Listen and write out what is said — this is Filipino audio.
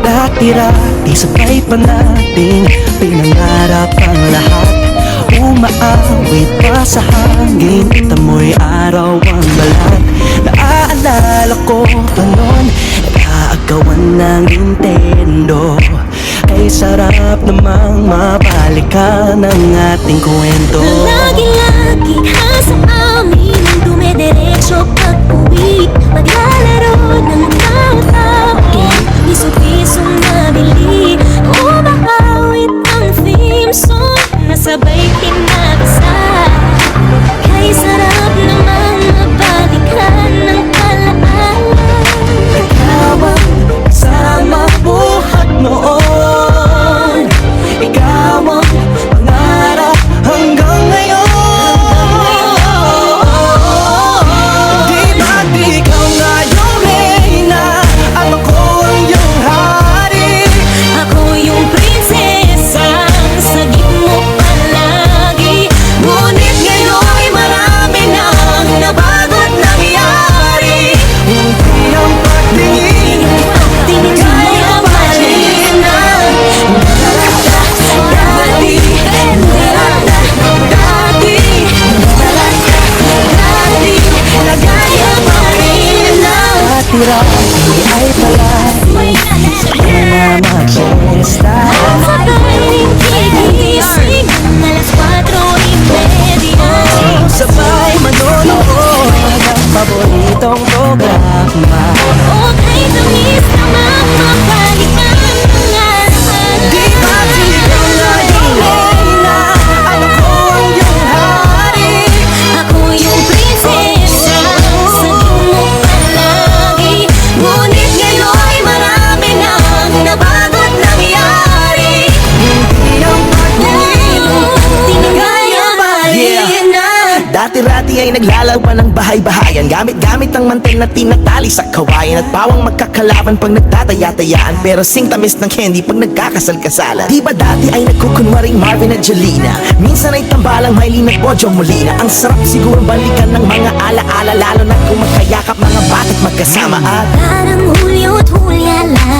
Dati-dati sabay pa nating pinangarap ang lahat. Umaawit pa sa hangin, tamoy araw ang balat. Naaalala ko pa noon, nag-aagawan ng Nintendo. Ay sarap namang mabalikan ang ating kwento. Lagi-lagi ka sa amin, dumediretso pag-uwi. Maglalaro ng tao-tao, piso-pisong nabili. Umakawit ang theme song, nasabay pinagsa. Kay sarap namang mabalikan ng alaala. Ikaw ang kasama buhat noon, ikaw ang pangarap hanggang ngayon. Di ba't ikaw nga yung reyna at ako ang iyong hari? Ako yung prinsesang sagip mo palagi. Ngunit ngayon'y marami nang nabago't nangyari. Hindi ang pagtingin Tingin mo kaya mahalin na. Dati, na gaya mahalin na. Dati-dati ay palagi sabay na mag-siesta. Sabay gigising ng alas 4:30. Sabay manonood ng paboritong programa. Okay, tamis namang mabalikan ng alaala. Di ba ikaw na yung reyna at ako ang iyong hari? Ako yung prinsesa, sagip mo palagi. Ngunit ngayon'y marami nang nabago't nangyari. Hindi ang pagtingin Tingin kaya mahalin na. Dati-rati ay naglalaban ng bahay-bahayan, gamit-gamit ang mantel na tinatali sa kawayan. At pawang magkakalaban pag nagtataya-tayaan, pero sing tamis ng candy pag nagkakasal-kasalan. Di ba dati ay nagkukunwaring Marvin at Jelena? Minsan ay tambalang Maylin at Bojo Molina. Ang sarap siguro balikan ng mga alaala, lalo na kung magkayakap mga batit magkasama. At Parang Hulyo at Hulya lang